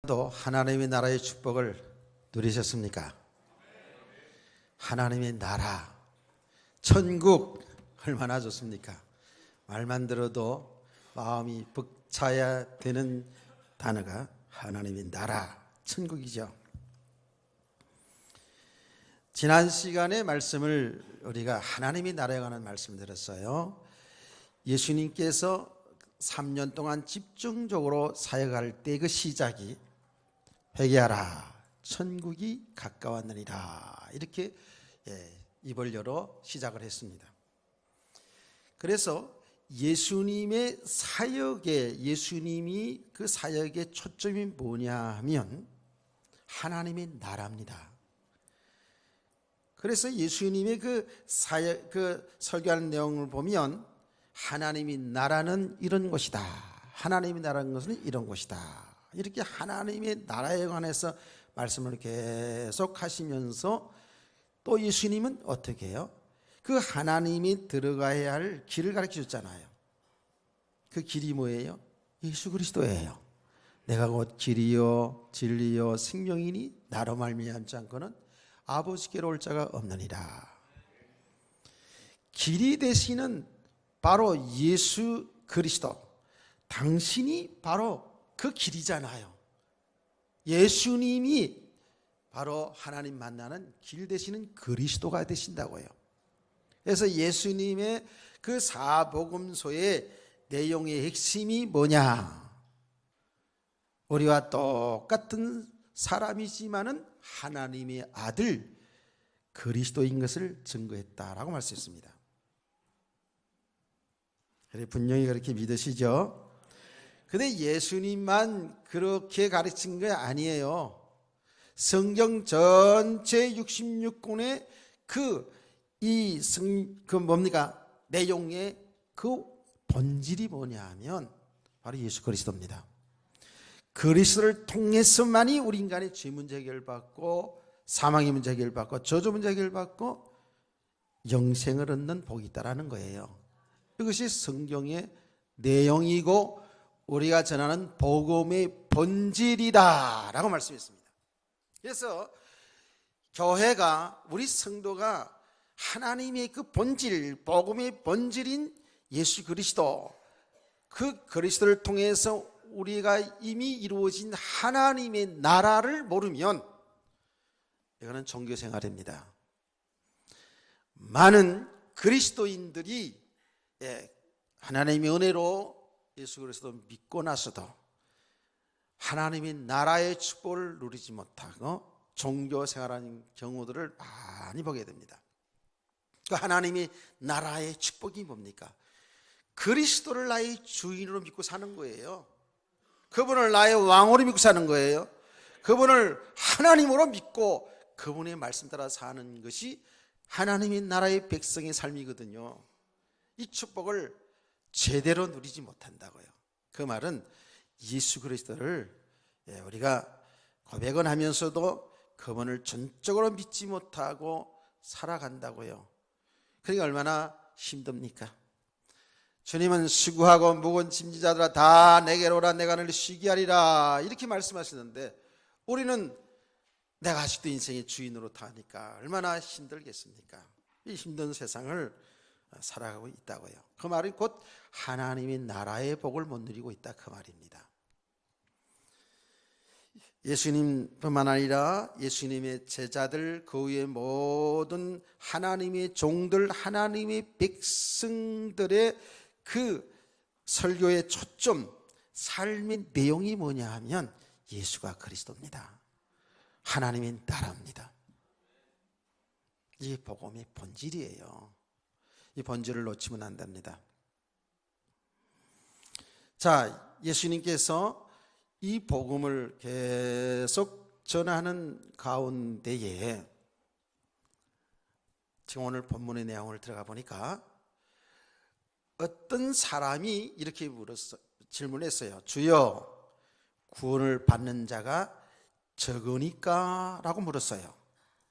또 하나님의 나라의 축복을 누리셨습니까? 하나님의 나라, 천국 얼마나 좋습니까? 말만 들어도 마음이 벅차야 되는 단어가 하나님의 나라, 천국이죠. 지난 시간에 말씀을 우리가 하나님의 나라에 관한 말씀을 들었어요. 예수님께서 3년 동안 집중적으로 사역할 때 그 시작이 회개하라 천국이 가까웠느니라 이렇게 입을 열어 시작을 했습니다. 그래서 예수님의 사역에 예수님이 그 사역의 초점이 뭐냐 하면 하나님의 나라입니다. 그래서 예수님의 그 사역 그 설교하는 내용을 보면 하나님의 나라는 이런 것이다. 하나님의 나라는 것은 이런 것이다. 이렇게 하나님의 나라에 관해서 말씀을 계속 하시면서 또 예수님은 어떻게 해요? 그 하나님이 들어가야 할 길을 가르쳐 줬잖아요. 그 길이 뭐예요? 예수 그리스도예요. 내가 곧 길이요 진리요 생명이니 나로 말미암지 않고는 아버지께로 올 자가 없느니라. 길이 되시는 바로 예수 그리스도, 당신이 바로 그 길이잖아요. 예수님이 바로 하나님 만나는 길 되시는 그리스도가 되신다고요. 그래서 예수님의 그 사복음서의 내용의 핵심이 뭐냐? 우리와 똑같은 사람이지만은 하나님의 아들 그리스도인 것을 증거했다라고 말씀했습니다. 분명히 그렇게 믿으시죠? 근데 예수님만 그렇게 가르친 게 아니에요. 성경 전체 66권의 내용의 그 본질이 뭐냐 하면 바로 예수 그리스도입니다. 그리스도를 통해서만이 우리 인간의 죄 문제 해결받고 사망의 문제 해결받고 저주 문제 해결받고 영생을 얻는 복이 있다라는 거예요. 이것이 성경의 내용이고 우리가 전하는 복음의 본질이다라고 말씀했습니다. 그래서 교회가 우리 성도가 하나님의 그 본질, 복음의 본질인 예수 그리스도, 그 그리스도를 통해서 우리가 이미 이루어진 하나님의 나라를 모르면 이거는 종교 생활입니다. 많은 그리스도인들이 하나님의 은혜로 예수 그리스도 믿고 나서도 하나님의 나라의 축복을 누리지 못하고 종교 생활하는 경우들을 많이 보게 됩니다. 그 하나님의 나라의 축복이 뭡니까? 그리스도를 나의 주인으로 믿고 사는 거예요. 그분을 나의 왕으로 믿고 사는 거예요. 그분을 하나님으로 믿고 그분의 말씀 따라 사는 것이 하나님의 나라의 백성의 삶이거든요. 이 축복을 제대로 누리지 못한다고요. 그 말은 예수 그리스도를 우리가 고백은 하면서도 그분을 전적으로 믿지 못하고 살아간다고요. 그러니까 얼마나 힘듭니까? 주님은 수고하고 무거운 짐진 자들아 다 내게로 오라 내가 너를 쉬게 하리라 이렇게 말씀하시는데 우리는 내가 아직도 인생의 주인으로 타니까 얼마나 힘들겠습니까? 이 힘든 세상을 살아가고 있다고요. 그 말이 곧 하나님의 나라의 복을 못 누리고 있다 그 말입니다. 예수님뿐만 아니라 예수님의 제자들 그 위에 모든 하나님의 종들 하나님의 백성들의 그 설교의 초점 삶의 내용이 뭐냐 하면 예수가 그리스도입니다. 하나님의 나라입니다. 이게 복음의 본질이에요. 이 본질을 놓치면 안 됩니다. 자, 예수님께서 이 복음을 계속 전하는 가운데에 지금 오늘 본문의 내용을 들어가 보니까 어떤 사람이 이렇게 질문했어요. 주여, 구원을 받는 자가 적으니까? 라고 물었어요.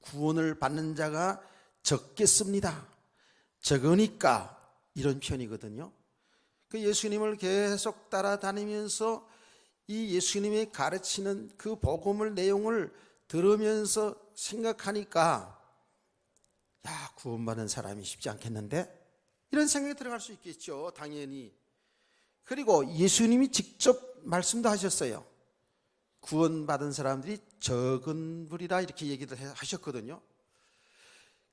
구원을 받는 자가 적겠습니다. 적으니까 이런 표현이거든요. 그 예수님을 계속 따라다니면서 이 예수님이 가르치는 그 복음을 내용을 들으면서 생각하니까 야, 구원받은 사람이 쉽지 않겠는데? 이런 생각이 들어갈 수 있겠죠, 당연히. 그리고 예수님이 직접 말씀도 하셨어요. 구원받은 사람들이 적은 부리라 이렇게 얘기를 하셨거든요.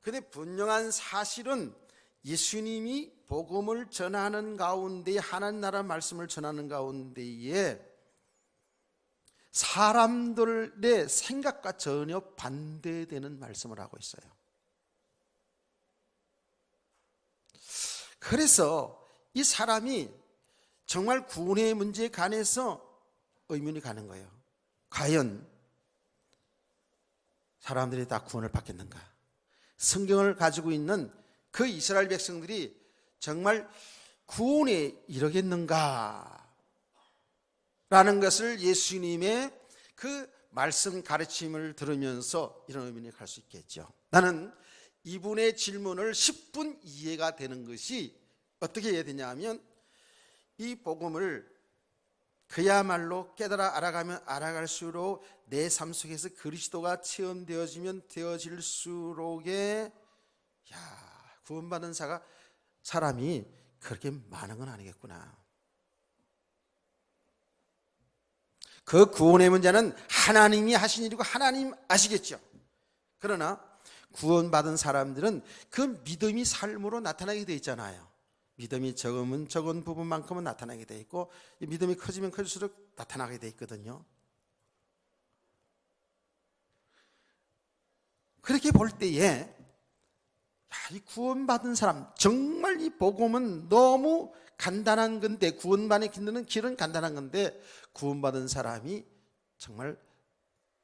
근데 분명한 사실은 예수님이 복음을 전하는 가운데, 하나님 나라 말씀을 전하는 가운데에 사람들의 생각과 전혀 반대되는 말씀을 하고 있어요. 그래서 이 사람이 정말 구원의 문제에 관해서 의문이 가는 거예요. 과연 사람들이 다 구원을 받겠는가? 성경을 가지고 있는 그 이스라엘 백성들이 정말 구원에 이르겠는가? 라는 것을 예수님의 그 말씀 가르침을 들으면서 이런 의문이 갈 수 있겠죠. 나는 이분의 질문을 10분 이해가 되는 것이 어떻게 해야 되냐 하면, 이 복음을 그야말로 깨달아 알아가면 알아갈수록 내 삶 속에서 그리스도가 체험되어지면 되어질수록의 구원받은 사람이 그렇게 많은 건 아니겠구나. 그 구원의 문제는 하나님이 하신 일이고 하나님 아시겠죠. 그러나 구원받은 사람들은 그 믿음이 삶으로 나타나게 되어 있잖아요. 믿음이 적으면 적은 부분만큼은 나타나게 되어 있고, 믿음이 커지면 커질수록 나타나게 되어 있거든요. 그렇게 볼 때에 이 구원받은 사람, 정말 이 복음은 너무 간단한 건데, 구원받는 길은 간단한 건데 구원받은 사람이 정말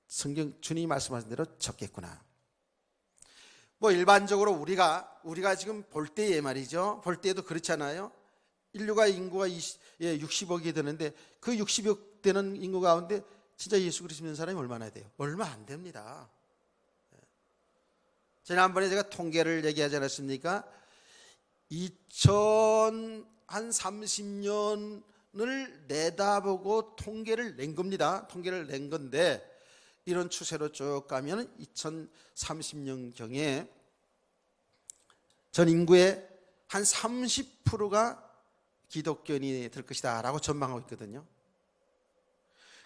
성경 주님이 말씀하신 대로 적겠구나. 뭐 일반적으로 우리가 지금 볼 때에 말이죠, 볼 때에도 그렇잖아요. 인구가 60억이 되는데 그 60억 되는 인구 가운데 진짜 예수 그리스도 믿는 사람이 얼마나 돼요? 얼마 안 됩니다. 지난번에 제가 통계를 얘기하지 않았습니까? 2030년을 내다보고 통계를 낸 겁니다. 통계를 낸 건데, 이런 추세로 쭉 가면 2030년경에 전 인구의 한 30%가 기독교인이 될 것이다 라고 전망하고 있거든요.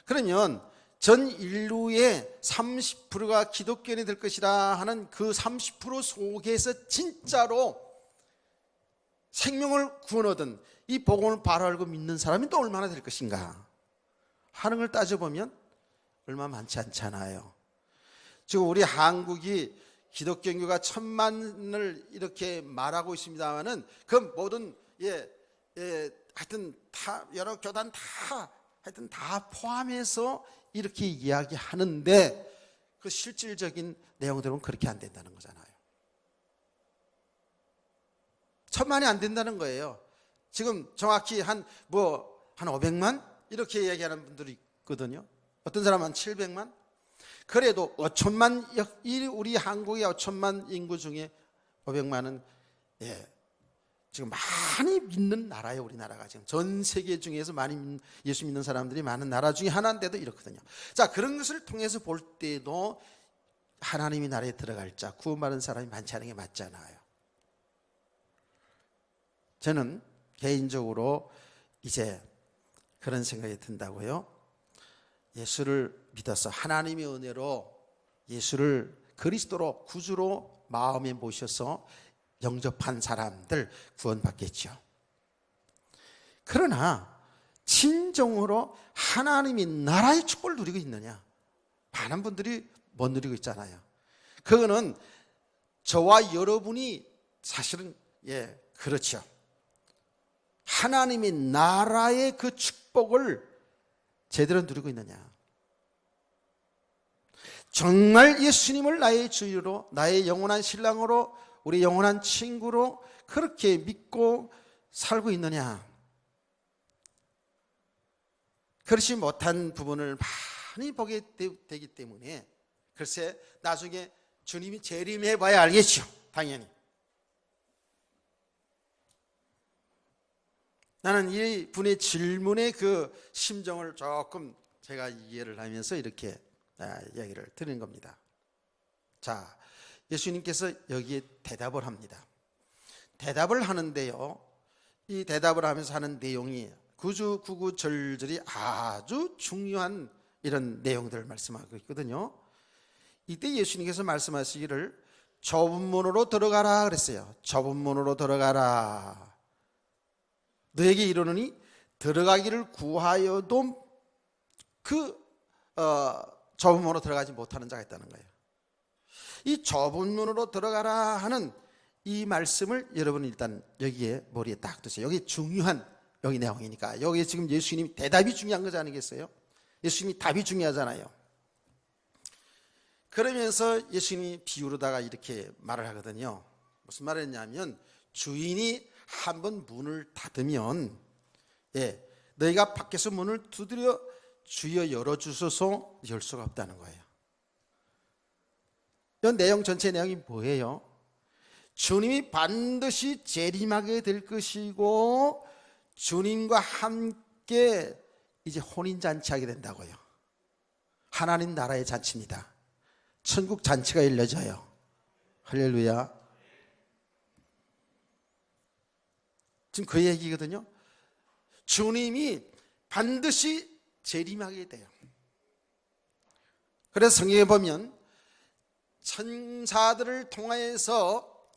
그러면 전 인류의 30%가 기독교인이 될 것이라 하는 그 30% 속에서 진짜로 생명을 구원 얻은 이 복음을 바로 알고 믿는 사람이 또 얼마나 될 것인가 하는 걸 따져보면 얼마 많지 않잖아요. 지금 우리 한국이 기독교 인구가 1000만을 이렇게 말하고 있습니다만은 그 모든 하여튼 다 여러 교단 하여튼 다 포함해서 이렇게 이야기하는데, 그 실질적인 내용들은 그렇게 안 된다는 거잖아요. 1000만이 안 된다는 거예요. 지금 정확히 한 500만 이렇게 얘기하는 분들이 있거든요. 어떤 사람은 700만. 그래도 5천만, 우리 한국의 5천만 인구 중에 500만은 지금 많이 믿는 나라예요. 우리나라가 지금 전 세계 중에서 많이 예수 믿는 사람들이 많은 나라 중에 하나인데도 이렇거든요. 자, 그런 것을 통해서 볼 때도 하나님의 나라에 들어갈 자, 구원받은 사람이 많지 않은 게 맞잖아요. 저는 개인적으로 이제 그런 생각이 든다고요. 예수를 믿어서 하나님의 은혜로 예수를 그리스도로 구주로 마음에 모셔서 영접한 사람들 구원받겠죠. 그러나 진정으로 하나님이 나라의 축복을 누리고 있느냐? 많은 분들이 못 누리고 있잖아요. 그거는 저와 여러분이 사실은 그렇죠. 하나님의 나라의 그 축복을 제대로 누리고 있느냐? 정말 예수님을 나의 주유로, 나의 영원한 신랑으로, 우리 영원한 친구로 그렇게 믿고 살고 있느냐? 그렇지 못한 부분을 많이 보게 되기 때문에 글쎄 나중에 주님이 재림해 봐야 알겠죠. 당연히. 나는 이 분의 질문의 그 심정을 조금 제가 이해를 하면서 이렇게 이야기를 드리는 겁니다. 자, 예수님께서 여기에 대답을 합니다. 대답을 하는데요, 이 대답을 하면서 하는 내용이 구구절절이 아주 중요한 이런 내용들을 말씀하고 있거든요. 이때 예수님께서 말씀하시기를 좁은 문으로 들어가라 그랬어요. 좁은 문으로 들어가라. 너에게 이르노니 들어가기를 구하여도 좁은 문으로 들어가지 못하는 자가 있다는 거예요. 이 좁은 문으로 들어가라 하는 이 말씀을 여러분 일단 여기에 머리에 딱 두세요. 여기 중요한 여기 내용이니까. 여기 지금 예수님 대답이 중요한 거지 않겠어요? 예수님이 답이 중요하잖아요. 그러면서 예수님이 비유로다가 이렇게 말을 하거든요. 무슨 말을 했냐면, 주인이 한번 문을 닫으면 너희가 밖에서 문을 두드려 주여 열어주소서 열 수가 없다는 거예요. 이 내용 전체 내용이 뭐예요? 주님이 반드시 재림하게 될 것이고 주님과 함께 이제 혼인잔치하게 된다고요. 하나님 나라의 잔치입니다. 천국 잔치가 열려져요. 할렐루야. 지금 그 얘기거든요. 주님이 반드시 재림하게 돼요. 그래서 성경에 보면 천사들을 통해서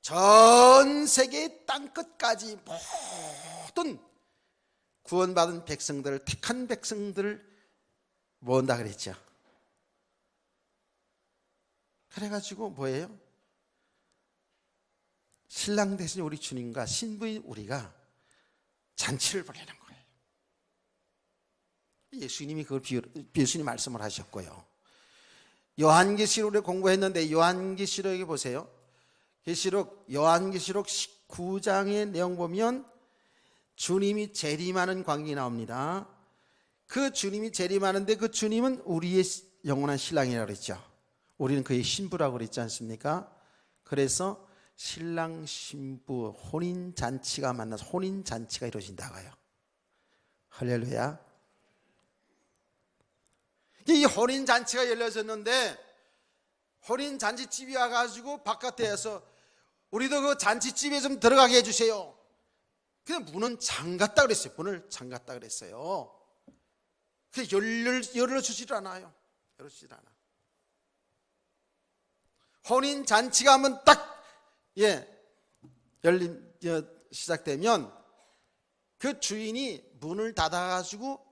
전 세계 땅끝까지 모든 구원받은 백성들을, 택한 백성들을 모은다 그랬죠. 그래가지고 뭐예요? 신랑 대신 우리 주님과 신부인 우리가 잔치를 벌이는 거예요. 예수님이 그걸 예수님 말씀을 하셨고요. 요한계시록을 공부했는데 요한계시록에 보세요. 요한계시록 19장의 내용 보면 주님이 재림하는 광경이 나옵니다. 그 주님이 재림하는데 그 주님은 우리의 영원한 신랑이라고 그랬죠. 우리는 그의 신부라고 그랬지 않습니까? 그래서 신랑 신부 혼인잔치가 만나서 혼인잔치가 이루어진다고요. 할렐루야. 이 혼인잔치가 열려졌는데 혼인잔치집이 와가지고 바깥에서 우리도 그 잔치집에 좀 들어가게 해주세요. 그냥 문은 잠갔다 그랬어요. 문을 잠갔다 그랬어요. 그 열어주질 않아요. 열어주질 않아. 혼인잔치가 한번 딱 시작되면 그 주인이 문을 닫아가지고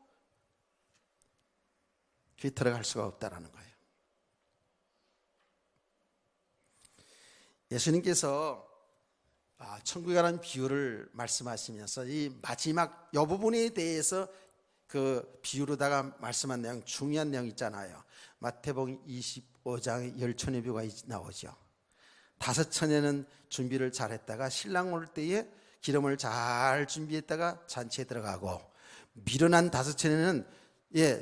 들어갈 수가 없다라는 거예요. 예수님께서 천국에 관한 비유를 말씀하시면서 이 마지막 이 부분에 대해서 그 비유로다가 말씀한 내용, 중요한 내용 있잖아요. 마태복음 25장에 열처녀 비유가 나오죠. 5처녀는 준비를 잘했다가 신랑 올 때에 기름을 잘 준비했다가 잔치에 들어가고, 미련한 5처녀는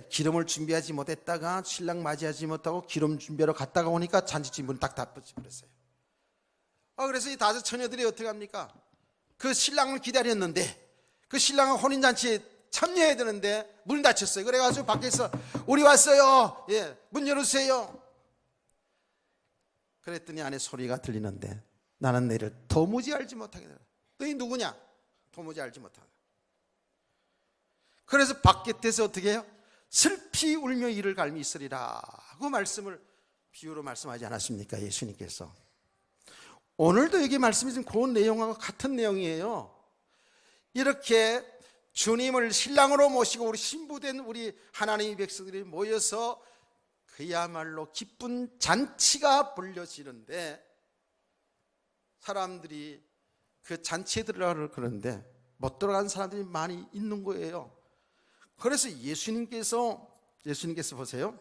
기름을 준비하지 못했다가 신랑 맞이하지 못하고 기름 준비하러 갔다가 오니까 잔치집 문을 딱 닫아버렸어요. 그래서 이 5처녀들이 어떻게 합니까? 그 신랑을 기다렸는데 그 신랑은 혼인잔치에 참여해야 되는데 문을 닫혔어요. 그래가지고 밖에서 우리 왔어요. 문 열어주세요. 그랬더니 안에 소리가 들리는데 나는 너희를 도무지 알지 못하게 되라. 너희 누구냐? 도무지 알지 못하게. 그래서 밖에서 어떻게 해요? 슬피 울며 이를 갈미 있으리라 그 말씀을 비유로 말씀하지 않았습니까? 예수님께서. 오늘도 여기 말씀이 지금 그 내용하고 같은 내용이에요. 이렇게 주님을 신랑으로 모시고 우리 신부된 우리 하나님의 백성들이 모여서 그야말로 기쁜 잔치가 벌려지는데 사람들이 그 잔치에 들어가려고 그러는데 못 들어간 사람들이 많이 있는 거예요. 그래서 예수님께서 보세요.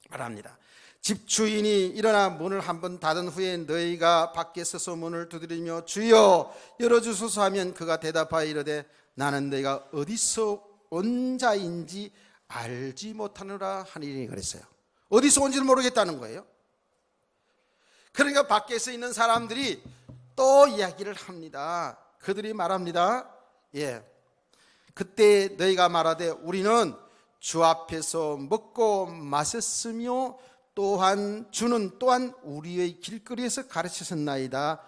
말합니다. 집주인이 일어나 문을 한번 닫은 후에 너희가 밖에 서서 문을 두드리며 주여 열어주소서 하면 그가 대답하여 이르되 나는 너희가 어디서 온 자인지 알지 못하노라 하니니 그랬어요. 어디서 온지를 모르겠다는 거예요. 그러니까 밖에서 있는 사람들이 또 이야기를 합니다. 그들이 말합니다. 예, 그때 너희가 말하되 우리는 주 앞에서 먹고 마셨으며 또한 주는 또한 우리의 길거리에서 가르치셨나이다.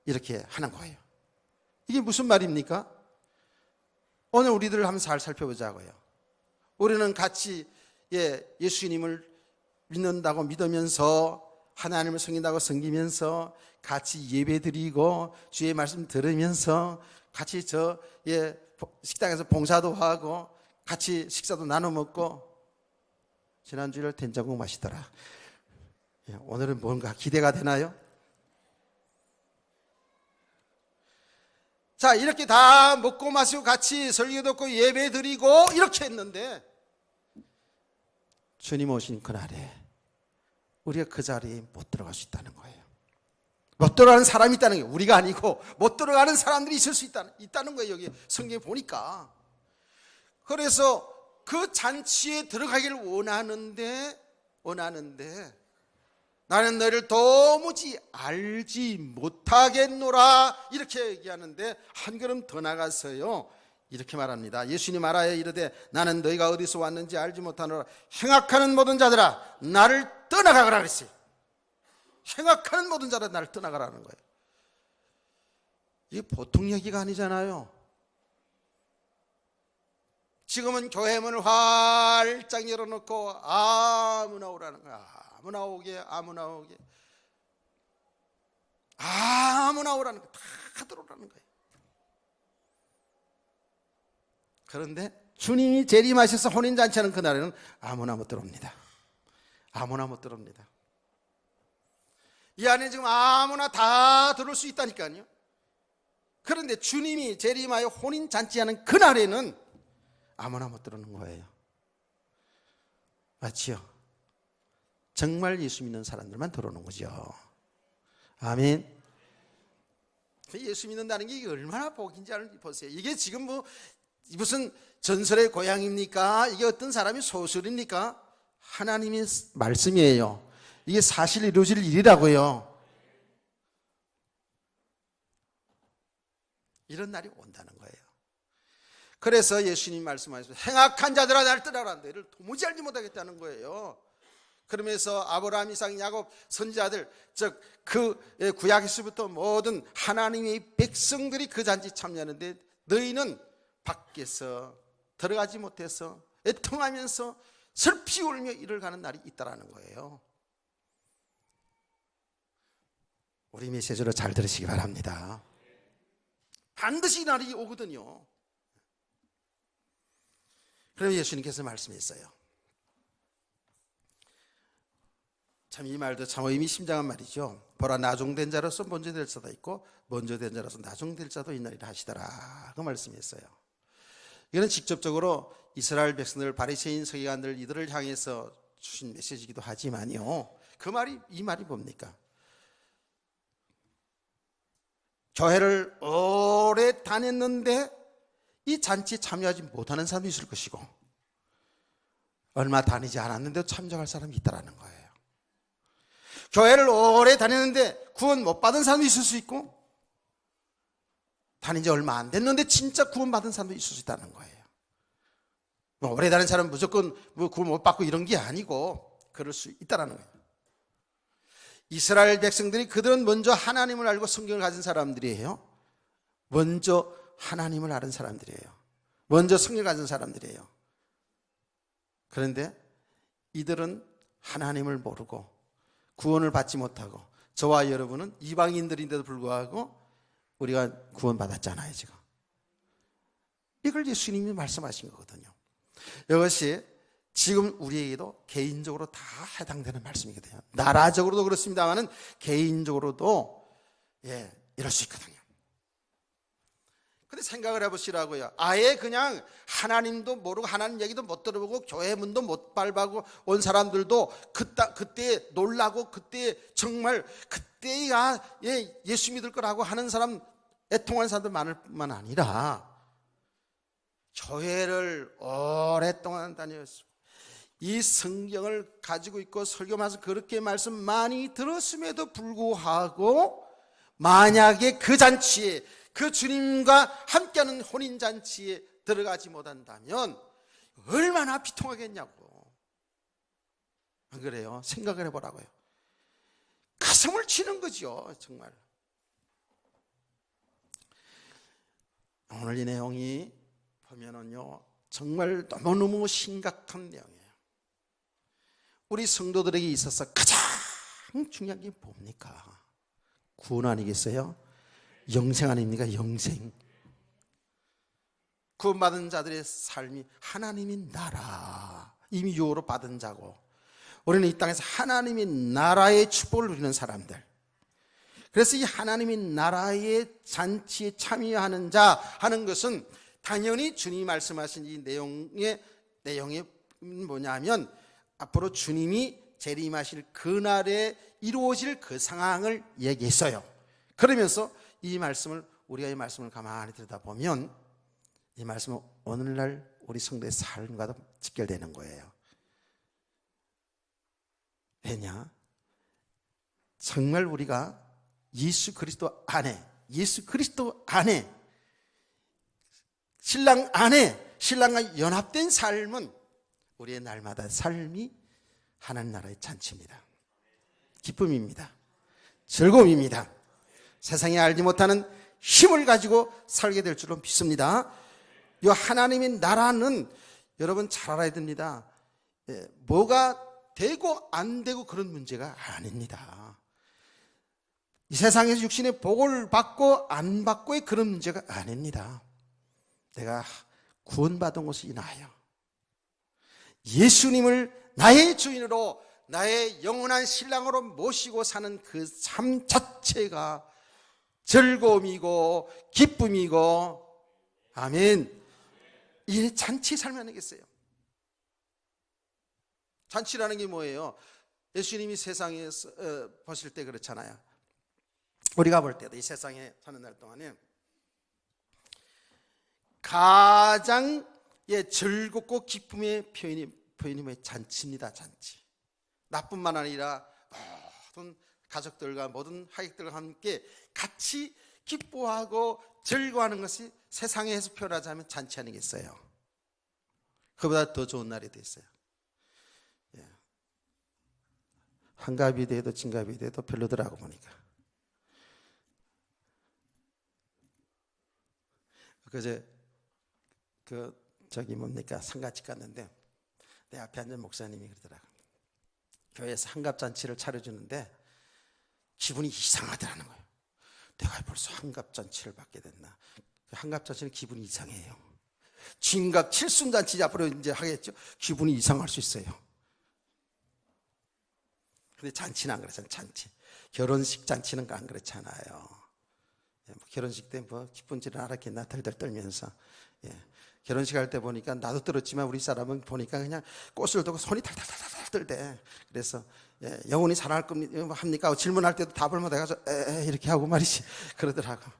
이렇게 하는 거예요. 이게 무슨 말입니까? 오늘 우리들 한번 잘 살펴보자고요. 우리는 같이 예수님을 믿는다고 믿으면서 하나님을 섬긴다고 섬기면서 같이 예배드리고 주의 말씀 들으면서 같이 식당에서 봉사도 하고 같이 식사도 나눠 먹고 지난주에 된장국 맛있더라. 오늘은 뭔가 기대가 되나요? 자, 이렇게 다 먹고 마시고 같이 설교 듣고 예배 드리고 이렇게 했는데 주님 오신 그날에 우리가 그 자리에 못 들어갈 수 있다는 거예요. 못 들어가는 사람이 있다는 게 우리가 아니고 못 들어가는 사람들이 있을 수 있다는 거예요. 여기 성경에 보니까. 그래서 그 잔치에 들어가기를 원하는데 나는 너희를 도무지 알지 못하겠노라 이렇게 얘기하는데 한 걸음 더 나가서요 이렇게 말합니다. 예수님 알아야 이르되 나는 너희가 어디서 왔는지 알지 못하노라. 행악하는 모든 자들아 나를 떠나가라 그랬어요. 행악하는 모든 자들아 나를 떠나가라는 거예요. 이게 보통 얘기가 아니잖아요. 지금은 교회 문을 활짝 열어놓고 아무나 오라는 거야. 아무나 오게 아무나 오라는 거야. 다 들어오라는 거예요. 그런데 주님이 재림하셔서 혼인잔치하는 그날에는 아무나 못 들어옵니다. 아무나 못 들어옵니다. 이 안에 지금 아무나 다 들어올 수 있다니까요. 그런데 주님이 재림하여 혼인잔치하는 그날에는 아무나 못 들어오는 거예요. 맞지요? 정말 예수 믿는 사람들만 들어오는 거죠. 아멘. 예수 믿는다는 게 얼마나 복인지 보세요. 이게 지금 무슨 전설의 고향입니까? 이게 어떤 사람이 소설입니까? 하나님의 말씀이에요. 이게 사실 이루어질 일이라고요. 이런 날이 온다는 거예요. 그래서 예수님 말씀하셨어요. 행악한 자들아 나를 떠나라. 너희를 도무지 알지 못하겠다는 거예요. 그러면서 아브라함, 이삭, 야곱 선지자들 즉 그 구약에서부터 모든 하나님의 백성들이 그 잔치 참여하는데 너희는 밖에서 들어가지 못해서 애통하면서 슬피 울며 이를 가는 날이 있다라는 거예요. 우리 메시지로 잘 들으시기 바랍니다. 반드시 이 날이 오거든요. 그럼 예수님께서 말씀했어요. 참 이 말도 참 의미심장한 말이죠. 보라 나중된 자로서 먼저 될 자도 있고 먼저 된 자로서 나중될 자도 있나리라 하시더라. 그 말씀했어요. 이거는 직접적으로 이스라엘 백성들, 바리새인, 서기관들 이들을 향해서 주신 메시지이기도 하지만요. 이 말이 뭡니까? 교회를 오래 다녔는데 이 잔치에 참여하지 못하는 사람도 있을 것이고 얼마 다니지 않았는데도 참여할 사람이 있다는 거예요. 교회를 오래 다녔는데 구원 못 받은 사람도 있을 수 있고 다닌 지 얼마 안 됐는데 진짜 구원 받은 사람도 있을 수 있다는 거예요. 오래 다닌 사람은 무조건 구원 못 받고 이런 게 아니고 그럴 수 있다는 거예요. 이스라엘 백성들이 그들은 먼저 하나님을 알고 성경을 가진 사람들이에요. 먼저 하나님을 아는 사람들이에요. 먼저 성경을 가진 사람들이에요. 그런데 이들은 하나님을 모르고 구원을 받지 못하고 저와 여러분은 이방인들인데도 불구하고 우리가 구원받았잖아요. 지금 이걸 예수님이 말씀하신 거거든요. 이것이 지금 우리에게도 개인적으로 다 해당되는 말씀이거든요. 나라적으로도 그렇습니다만 개인적으로도 이럴 수 있거든요. 근데 생각을 해보시라고요. 아예 그냥 하나님도 모르고 하나님 얘기도 못 들어보고 교회 문도 못 밟아고 온 사람들도 그때 놀라고 그때 정말 그때야 예수 믿을 거라고 하는 사람, 애통하는 사람들 많을 뿐만 아니라 교회를 오랫동안 다녔습니다. 이 성경을 가지고 있고 설교하면서 그렇게 말씀 많이 들었음에도 불구하고 만약에 그 잔치에 그 주님과 함께하는 혼인잔치에 들어가지 못한다면 얼마나 비통하겠냐고. 안 그래요? 생각을 해보라고요. 가슴을 치는 거죠, 정말. 오늘 이 내용이 보면은요, 정말 너무너무 심각한 내용이에요. 우리 성도들에게 있어서 가장 중요한 게 뭡니까? 구원 아니겠어요? 영생 아닙니까? 영생. 구원받은 자들의 삶이 하나님의 나라, 이미 유업으로 받은 자고, 우리는 이 땅에서 하나님의 나라의 축복을 누리는 사람들. 그래서 이 하나님의 나라의 잔치에 참여하는 자 하는 것은 당연히 주님이 말씀하신 이 내용이 뭐냐면, 앞으로 주님이 재림하실 그날에 이루어질 그 상황을 얘기했어요. 그러면서 이 말씀을, 우리가 이 말씀을 가만히 들여다보면 이 말씀은 오늘날 우리 성도의 삶과도 직결되는 거예요. 왜냐? 정말 우리가 예수 그리스도 안에 신랑 안에 신랑과 연합된 삶은 우리의 날마다 삶이 하나님 나라의 잔치입니다. 기쁨입니다. 즐거움입니다. 세상이 알지 못하는 힘을 가지고 살게 될 줄로 믿습니다. 이 하나님의 나라는 여러분 잘 알아야 됩니다. 뭐가 되고 안 되고 그런 문제가 아닙니다. 이 세상에서 육신의 복을 받고 안 받고의 그런 문제가 아닙니다. 내가 구원받은 것이 인하여 예수님을 나의 주인으로, 나의 영원한 신랑으로 모시고 사는 그 삶 자체가 즐거움이고 기쁨이고, 아멘. 이 잔치 삶이 아니겠어요? 잔치라는 게 뭐예요? 예수님이 세상에서 보실 때 그렇잖아요. 우리가 볼 때도 이 세상에 사는 날 동안에 가장 즐겁고 기쁨의 표현이 뭐예요? 잔치입니다. 잔치. 나뿐만 아니라 모든 가족들과 모든 하객들과 함께 같이 기뻐하고 즐거워하는 것이 세상에서 표현하자면 잔치 아니겠어요? 그보다 더 좋은 날이 됐어요. 한갑이 돼도 진갑이 돼도 별로더라고 보니까. 그제 저기 뭡니까, 상가집 갔는데 내 앞에 앉은 목사님이 그러더라고. 교회에서 한갑잔치를 차려주는데 기분이 이상하더라는 거예요. 내가 벌써 한갑잔치를 받게 됐나. 한갑잔치는 기분이 이상해요. 진갑 칠순잔치 앞으로 이제 하겠죠. 기분이 이상할 수 있어요. 근데 잔치는 안 그렇잖아요. 잔치. 결혼식 잔치는 안 그렇잖아요. 결혼식 때 뭐 기쁜 줄은 알았겠나 덜덜 떨면서. 결혼식 할 때 보니까 나도 떨었지만 우리 사람은 보니까 그냥 꽃을 들고 손이 달달달달 떨대. 그래서 영혼이 사랑할 겁니까? 합니까? 질문할 때도 답을 못 해가지고 이렇게 하고 말이지 그러더라고.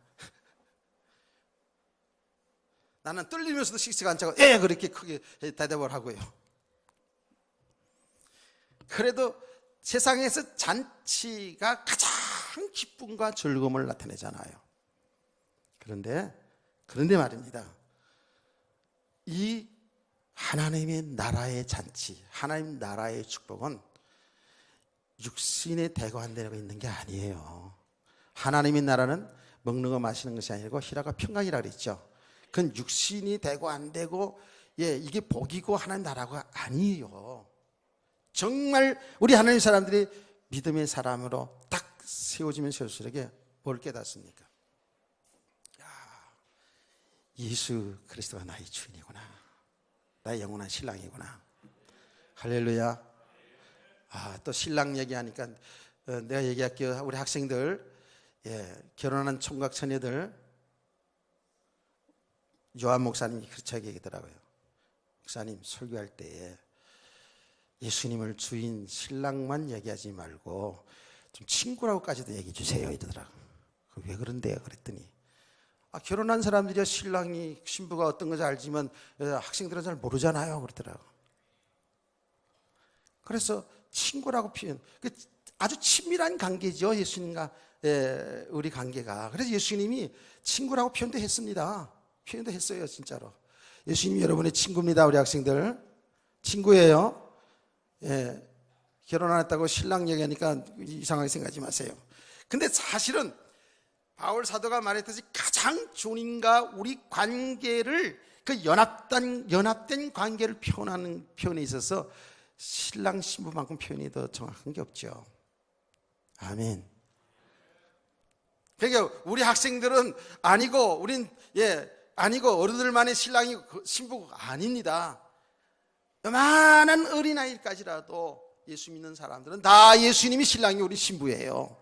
나는 떨리면서도 식스가 안 차고 그렇게 크게 대답을 하고요. 그래도 세상에서 잔치가 가장 기쁨과 즐거움을 나타내잖아요. 그런데 말입니다. 이 하나님의 나라의 잔치, 하나님 나라의 축복은 육신에 대관되고 있는 게 아니에요. 하나님의 나라는 먹는 거 마시는 것이 아니고 희락과 평강이라 그랬죠. 그건 육신이 되고 안 되고 이게 복이고 하나님 나라가 아니에요. 정말 우리 하나님 사람들이 믿음의 사람으로 딱 세워지면 세울수록 뭘 깨닫습니까? 예수 그리스도가 나의 주인이구나. 나의 영원한 신랑이구나. 할렐루야. 또 신랑 얘기하니까 내가 얘기할게요. 우리 학생들, 결혼한 총각 처녀들, 요한 목사님이 그렇게 얘기하더라고요. 목사님 설교할 때 예수님을 주인 신랑만 얘기하지 말고 좀 친구라고까지도 얘기해 주세요 이러더라고요. 왜 그런데요? 그랬더니 결혼한 사람들이야 신랑이 신부가 어떤 건지 알지만 학생들은 잘 모르잖아요 그러더라고요. 그래서 친구라고 표현, 아주 친밀한 관계죠. 예수님과 우리 관계가. 그래서 예수님이 친구라고 표현도 했습니다. 표현도 했어요. 진짜로. 예수님이 여러분의 친구입니다. 우리 학생들 친구예요. 결혼 안 했다고 신랑 얘기하니까 이상하게 생각하지 마세요. 근데 사실은 바울 사도가 말했듯이 가장 주님과 우리 관계를 그 연합된 관계를 표현하는 표현에 있어서 신랑 신부만큼 표현이 더 정확한 게 없죠. 아멘. 그러니까 우리 학생들은 아니고 우린 아니고 어른들만의 신랑이 신부가 아닙니다. 요만한 어린아이까지라도 예수 믿는 사람들은 다 예수님이 신랑이 우리 신부예요.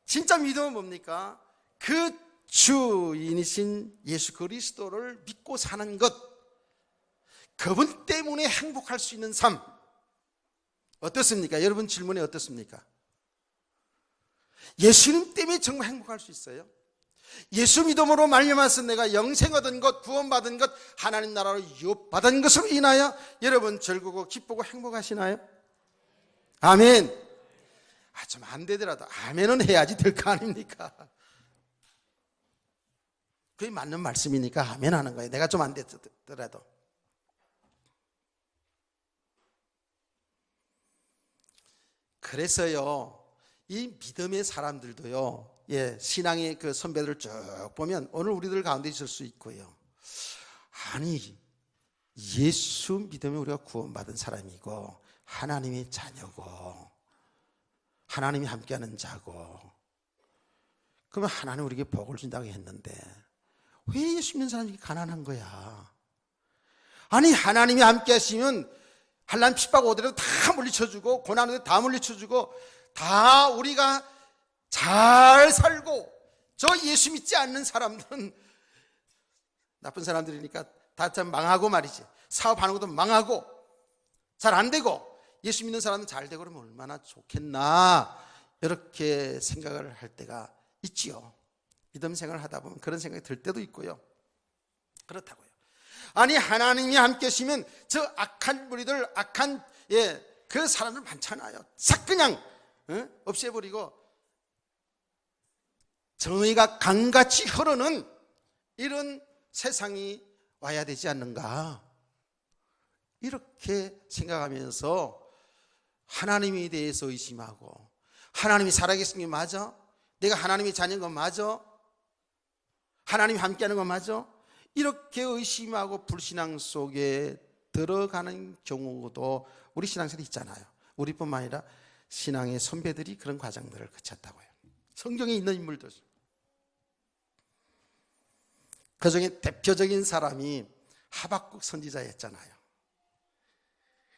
진짜 믿음은 뭡니까? 그 주인이신 예수 그리스도를 믿고 사는 것, 그분 때문에 행복할 수 있는 삶 어떻습니까? 여러분 질문이 어떻습니까? 예수님 때문에 정말 행복할 수 있어요? 예수 믿음으로 말미암아서 내가 영생 얻은 것, 구원받은 것, 하나님 나라로 유업받은 것으로 인하여 여러분 즐거고 기쁘고 행복하시나요? 아멘. 좀 안 되더라도 아멘은 해야지 될 거 아닙니까? 그게 맞는 말씀이니까 아멘 하는 거예요. 내가 좀 안 되더라도. 그래서요, 이 믿음의 사람들도요, 신앙의 그 선배들을 쭉 보면 오늘 우리들 가운데 있을 수 있고요. 아니, 예수 믿음에 우리가 구원받은 사람이고 하나님의 자녀고 하나님이 함께하는 자고, 그러면 하나님 우리에게 복을 준다고 했는데 왜 예수 믿는 사람이 가난한 거야? 아니, 하나님이 함께 하시면 한란 핍박 오더라도 다 물리쳐주고 고난 오더라도 다 물리쳐주고 다 우리가 잘 살고, 저 예수 믿지 않는 사람들은 나쁜 사람들이니까 다 참 망하고 말이지, 사업하는 것도 망하고 잘 안 되고, 예수 믿는 사람은 잘 되고 그러면 얼마나 좋겠나, 이렇게 생각을 할 때가 있지요. 믿음 생활을 하다 보면 그런 생각이 들 때도 있고요. 그렇다고요. 아니, 하나님이 함께 하시면 저 악한 무리들, 악한 그 사람들 많잖아요. 싹 그냥 없애버리고 정의가 강같이 흐르는 이런 세상이 와야 되지 않는가, 이렇게 생각하면서 하나님에 대해서 의심하고, 하나님이 살아계신 게 맞아? 내가 하나님의 자녀인 거 맞아? 하나님이 함께하는 거 맞아? 이렇게 의심하고 불신앙 속에 들어가는 경우도 우리 신앙생활에 있잖아요. 우리뿐만 아니라 신앙의 선배들이 그런 과정들을 거쳤다고요. 성경에 있는 인물들, 그 중에 대표적인 사람이 하박국 선지자였잖아요.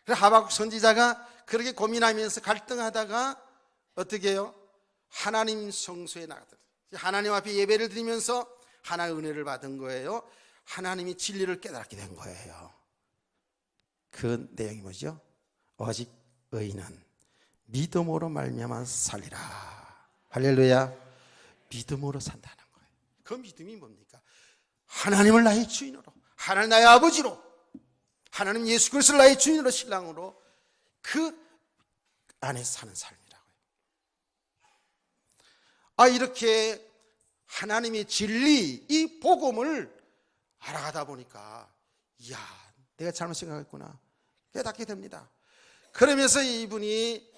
그래서 하박국 선지자가 그렇게 고민하면서 갈등하다가 어떻게 해요? 하나님 성소에 나가더라. 하나님 앞에 예배를 드리면서 하나의 은혜를 받은 거예요. 하나님이 진리를 깨닫게 된 거예요. 그 내용이 뭐죠? 오직 의인은 믿음으로 말미암아 살리라. 할렐루야. 믿음으로 산다는 거예요. 그 믿음이 뭡니까? 하나님을 나의 주인으로, 하나님 나의 아버지로, 하나님 예수 그리스도를 나의 주인으로, 신랑으로 그 안에 사는 삶이라고요. 이렇게 하나님의 진리, 이 복음을 알아가다 보니까 이야, 내가 잘못 생각했구나 깨닫게 됩니다. 그러면서 이분이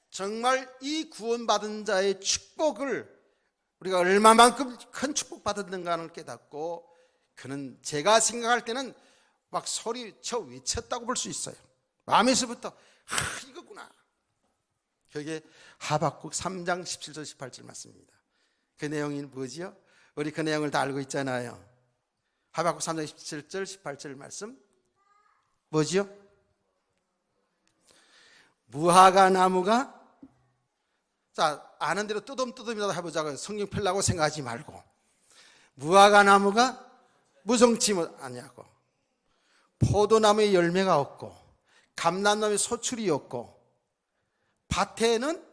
정말 이 구원받은 자의 축복을 우리가 얼마만큼 큰 축복받았는가를 깨닫고, 그는 제가 생각할 때는 막 소리쳐 외쳤다고 볼 수 있어요. 마음에서부터 이거구나. 그게 하박국 3장 17절 18절 말씀입니다. 그 내용이 뭐지요? 우리 그 내용을 다 알고 있잖아요. 하박국 3장 17절 18절 말씀 뭐지요? 무화과 나무가, 자, 아는 대로 뜨듬뜨듬이라도 해보자고요. 성경 펴려고 생각하지 말고. 무화과 나무가 무성치 아니하고, 포도나무에 열매가 없고, 감람나무에 소출이 없고, 밭에는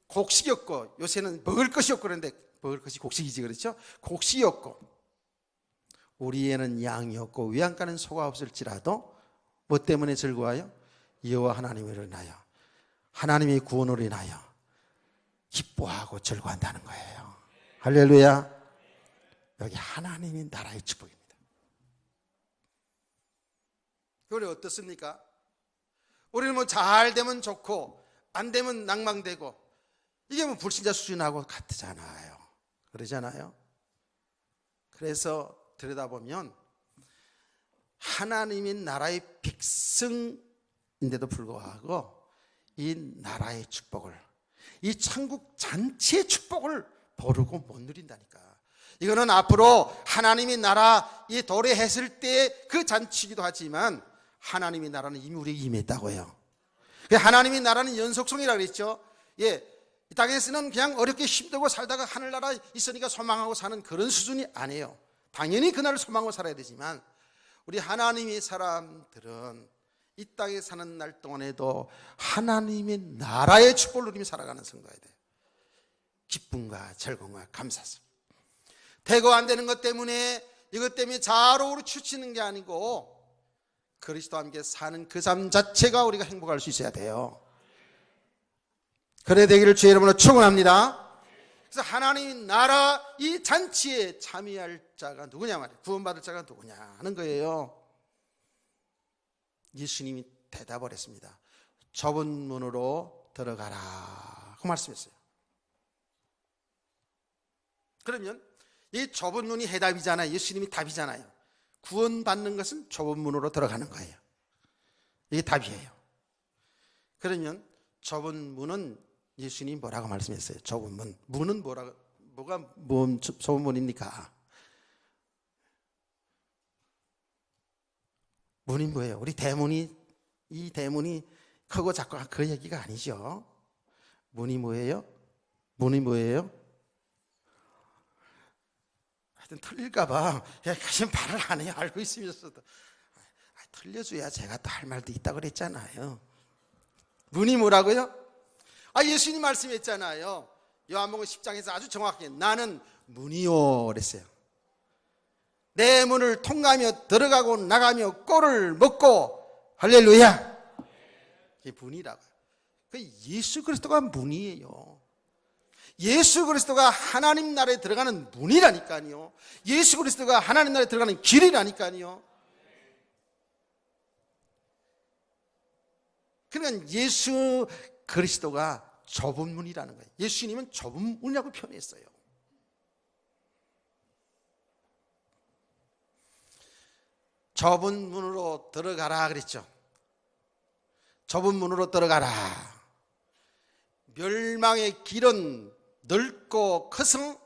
곡식이 없고, 요새는 먹을 것이 없고 그런데 먹을 것이 곡식이지, 그렇죠? 곡식이 없고, 우리에는 양이 없고 외양간은 소가 없을지라도 뭐 때문에 즐거워요? 여호와 하나님을 인하여 하나님의 구원으로 인하여 기뻐하고 즐거워한다는 거예요. 할렐루야. 여기 하나님의 나라의 축복입니다. 그래 어떻습니까? 우리는 뭐 잘 되면 좋고 안 되면 낭망되고 이게 뭐 불신자 수준하고 같잖아요. 그러잖아요. 그래서 들여다보면 하나님의 나라의 백성인데도 불구하고 이 나라의 축복을, 이 천국 잔치의 축복을 모르고 못 누린다니까. 이거는 앞으로 하나님의 나라 이 도래했을 때 그 잔치이기도 하지만 하나님의 나라는 이미 우리에게 임했다고요. 하나님의 나라는 연속성이라고 그랬죠. 예, 이 땅에서는 그냥 어렵게 힘들고 살다가 하늘나라 있으니까 소망하고 사는 그런 수준이 아니에요. 당연히 그날을 소망하고 살아야 되지만 우리 하나님의 사람들은 이 땅에 사는 날 동안에도 하나님의 나라의 축복을 누리며 살아가는 성도야 돼. 기쁨과 즐거움과 감사성. 대거 안 되는 것 때문에 이것 때문에 좌우로 치우치는 게 아니고 그리스도와 함께 사는 그 삶 자체가 우리가 행복할 수 있어야 돼요. 그래 되기를 주의 이름으로 축원합니다. 그래서 하나님의 나라 이 잔치에 참여할 자가 누구냐 말이에요. 구원받을 자가 누구냐 하는 거예요. 예수님이 대답을 했습니다. 좁은 문으로 들어가라 그 말씀했어요. 그러면 이 좁은 문이 해답이잖아요. 예수님이 답이잖아요. 구원받는 것은 좁은 문으로 들어가는 거예요. 이게 답이에요. 그러면 좁은 문은 예수님이 뭐라고 말씀했어요? 좁은 문. 문은 뭐가 좁은 문입니까? 문이 뭐예요? 우리 대문이, 이 대문이 크고 작고 그 얘기가 아니죠. 문이 뭐예요? 문이 뭐예요? 하여튼 틀릴까봐 가신 말을 안 해요. 알고 있으면서도 틀려줘야 제가 또 할 말도 있다고 그랬잖아요. 문이 뭐라고요? 예수님 말씀했잖아요. 요한복음 10장에서 아주 정확하게 나는 문이요 그랬어요. 내 문을 통과하며 들어가고 나가며 꼴을 먹고 할렐루야. 이게 문이라고. 예수 그리스도가 문이에요. 예수 그리스도가 하나님 나라에 들어가는 문이라니까요. 예수 그리스도가 하나님 나라에 들어가는 길이라니까요. 그러니까 예수 그리스도가 좁은 문이라는 거예요. 예수님은 좁은 문이라고 표현했어요. 좁은 문으로 들어가라 그랬죠. 좁은 문으로 들어가라. 멸망의 길은 넓고 커서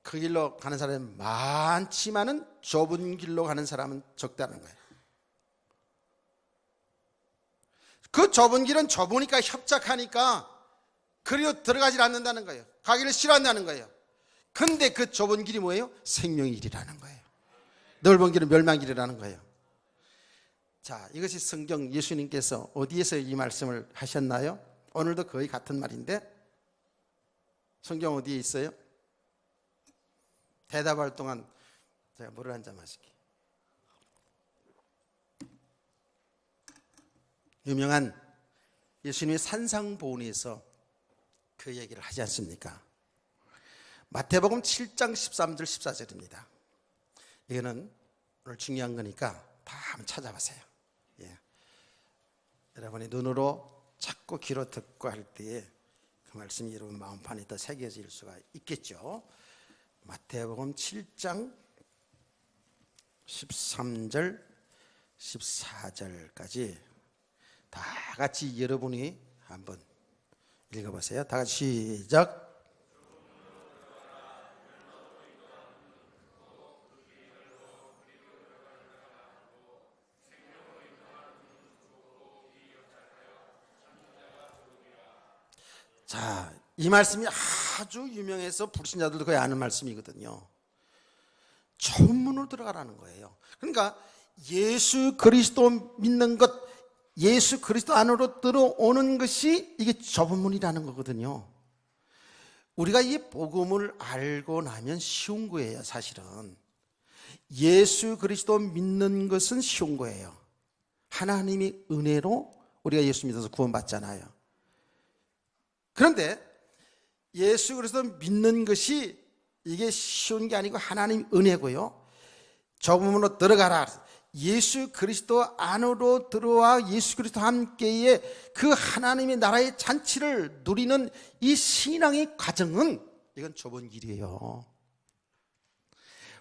그 길로 가는 사람은 많지만은 좁은 길로 가는 사람은 적다는 거예요. 그 좁은 길은 좁으니까 협착하니까 그리로 들어가지 않는다는 거예요. 가기를 싫어한다는 거예요. 근데 그 좁은 길이 뭐예요? 생명의 길이라는 거예요. 넓은 길은 멸망의 길이라는 거예요. 자, 이것이 성경 예수님께서 어디에서 이 말씀을 하셨나요? 오늘도 거의 같은 말인데 성경 어디에 있어요? 대답할 동안 제가 물을 한 잔 마실게요. 유명한 예수님의 산상보훈에서 그 얘기를 하지 않습니까? 마태복음 7장 13절 14절입니다. 이거는 오늘 중요한 거니까 다 한번 찾아보세요. 예. 여러분이 눈으로 찾고 귀로 듣고 할 때에 그 말씀이 여러분 마음판에 더 새겨질 수가 있겠죠. 마태복음 7장 13절 14절까지 다 같이 여러분이 한번 읽어보세요. 다 같이 시작. 자, 이 말씀이 아주 유명해서 불신자들도 거의 아는 말씀이거든요. 좁은 문으로 들어가라는 거예요. 그러니까 예수 그리스도 믿는 것, 예수 그리스도 안으로 들어오는 것이 이게 좁은 문이라는 거거든요. 우리가 이 복음을 알고 나면 쉬운 거예요. 사실은 예수 그리스도 믿는 것은 쉬운 거예요. 하나님의 은혜로 우리가 예수 믿어서 구원받잖아요. 그런데 예수 그리스도 믿는 것이 이게 쉬운 게 아니고 하나님 은혜고요. 좁은 문으로 들어가라. 예수 그리스도 안으로 들어와 예수 그리스도와 함께의 그 하나님의 나라의 잔치를 누리는 이 신앙의 과정은 이건 좁은 길이에요.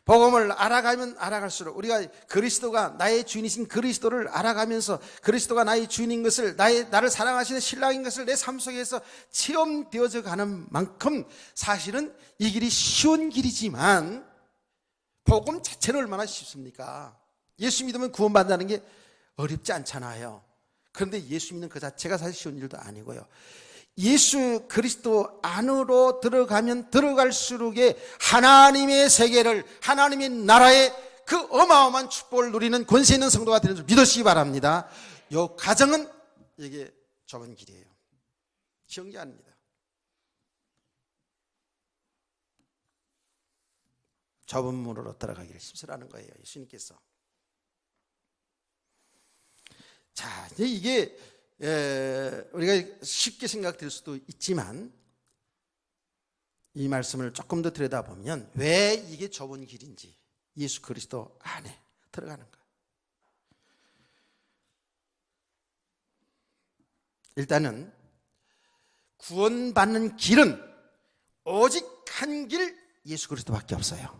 복음을 알아가면 알아갈수록 우리가 그리스도가 나의 주인이신 그리스도를 알아가면서 그리스도가 나의 주인인 것을 나를 사랑하시는 신랑인 것을 내 삶 속에서 체험되어져 가는 만큼 사실은 이 길이 쉬운 길이지만 복음 자체는 얼마나 쉽습니까? 예수 믿으면 구원받는다는 게 어렵지 않잖아요. 그런데 예수 믿는 그 자체가 사실 쉬운 일도 아니고요. 예수 그리스도 안으로 들어가면 들어갈수록의 하나님의 세계를 하나님의 나라의 그 어마어마한 축복을 누리는 권세 있는 성도가 되는 줄 믿으시기 바랍니다. 이 과정은 이게 좁은 길이에요. 쉬운 게 아닙니다. 좁은 문으로 들어가기를 힘쓰라는 거예요. 예수님께서. 자, 이게 우리가 쉽게 생각될 수도 있지만 이 말씀을 조금 더 들여다보면 왜 이게 좁은 길인지 예수 그리스도 안에 들어가는가. 일단은 구원받는 길은 오직 한 길 예수 그리스도밖에 없어요.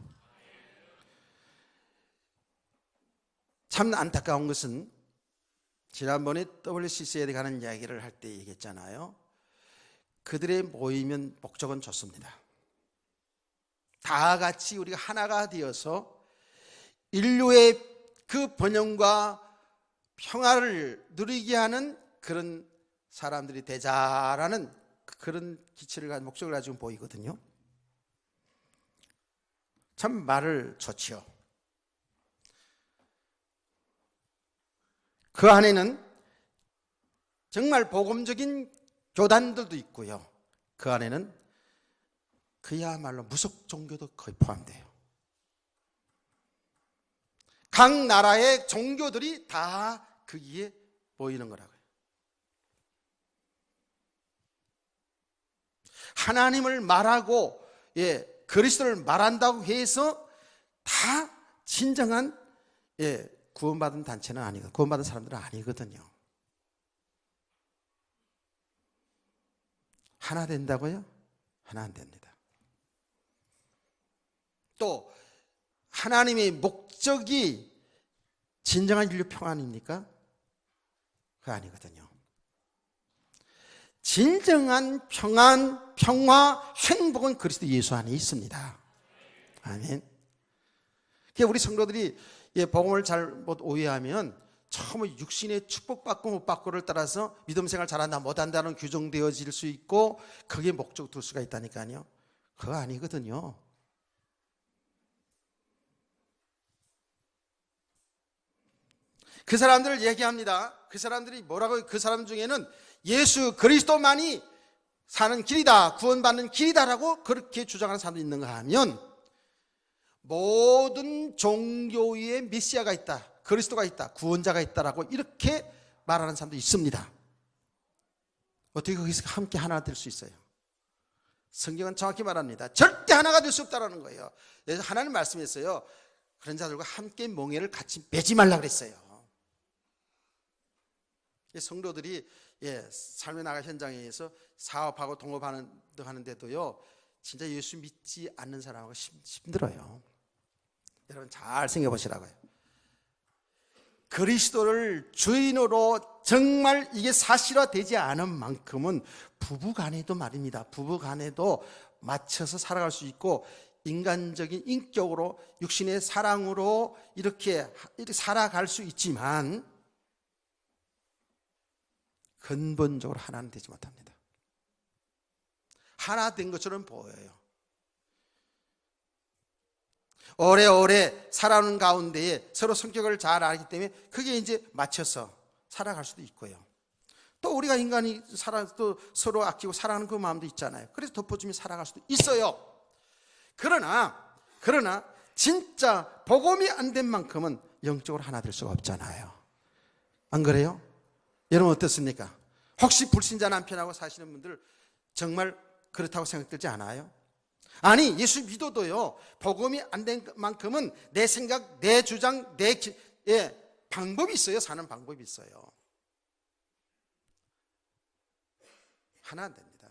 참 안타까운 것은 지난번에 WCC에 가는 이야기를 할 때 얘기했잖아요. 그들의 모이면 목적은 좋습니다. 다 같이 우리가 하나가 되어서 인류의 그 번영과 평화를 누리게 하는 그런 사람들이 되자라는 그런 기치를 가진 목적을 가지고 보이거든요. 참 말을 좋지요. 그 안에는 정말 복음적인 교단들도 있고요. 그 안에는 그야말로 무속 종교도 거의 포함돼요. 각 나라의 종교들이 다 거기에 모이는 거라고요. 하나님을 말하고 그리스도를 말한다고 해서 다 진정한 구원받은 단체는 아니거든요. 구원받은 사람들은 아니거든요. 하나 된다고요? 하나 안 됩니다. 또 하나님의 목적이 진정한 인류 평안입니까? 그거 아니거든요. 진정한 평안, 평화, 행복은 그리스도 예수 안에 있습니다. 아멘. 우리 성도들이 복음을 잘못 오해하면 처음에 육신의 축복받고 못 받고를 따라서 믿음 생활 잘한다 못한다는 규정되어질 수 있고 그게 목적 둘 수가 있다니까요. 그거 아니거든요. 그 사람들을 얘기합니다. 그 사람들이 뭐라고, 그 사람 중에는 예수 그리스도만이 사는 길이다, 구원받는 길이다라고 그렇게 주장하는 사람도 있는가 하면 모든 종교의 메시아가 있다, 그리스도가 있다, 구원자가 있다라고 이렇게 말하는 사람도 있습니다. 어떻게 거기서 함께 하나 될 수 있어요? 성경은 정확히 말합니다. 절대 하나가 될 수 없다라는 거예요. 하나님 말씀했어요. 그런 자들과 함께 멍에를 같이 매지 말라 그랬어요. 성도들이 삶의 나가 현장에서 사업하고 동업하는데도요, 진짜 예수 믿지 않는 사람하고 힘들어요. 여러분 잘 생각해 보시라고요. 그리스도를 주인으로 정말 이게 사실화되지 않은 만큼은 부부간에도 말입니다. 부부간에도 맞춰서 살아갈 수 있고 인간적인 인격으로 육신의 사랑으로 이렇게 살아갈 수 있지만 근본적으로 하나는 되지 못합니다. 하나 된 것처럼 보여요. 오래오래 살아오는 가운데에 서로 성격을 잘 알기 때문에 그게 이제 맞춰서 살아갈 수도 있고요. 또 우리가 인간이 또 서로 아끼고 사랑하는 그 마음도 있잖아요. 그래서 덮어주며 살아갈 수도 있어요. 그러나 진짜 복음이 안 된 만큼은 영적으로 하나 될 수가 없잖아요. 안 그래요? 여러분 어떻습니까? 혹시 불신자 남편하고 사시는 분들 정말 그렇다고 생각되지 않아요? 아니, 예수 믿어도요, 복음이 안 된 만큼은 내 생각, 내 주장, 방법이 있어요. 사는 방법이 있어요. 하나 안 됩니다.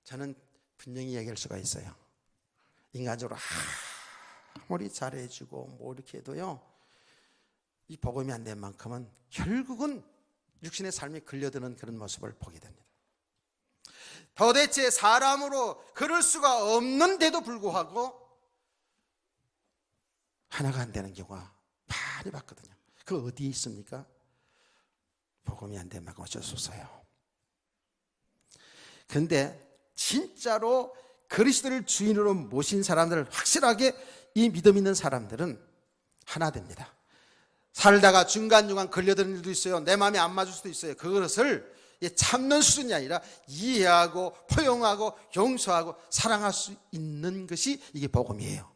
저는 분명히 얘기할 수가 있어요. 인간적으로 아무리 잘해주고 뭐 이렇게 해도요, 이 복음이 안 된 만큼은 결국은 육신의 삶에 걸려드는 그런 모습을 보게 됩니다. 도대체 사람으로 그럴 수가 없는데도 불구하고 하나가 안 되는 경우가 많이 봤거든요. 그 어디에 있습니까? 복음이 안 된 만큼 어쩔 수 없어요. 그런데 진짜로 그리스도를 주인으로 모신 사람들, 확실하게 이 믿음 있는 사람들은 하나 됩니다. 살다가 중간중간 걸려드는 일도 있어요. 내 마음에 안 맞을 수도 있어요. 그것을 참는 수준이 아니라 이해하고 포용하고 용서하고 사랑할 수 있는 것이 이게 복음이에요.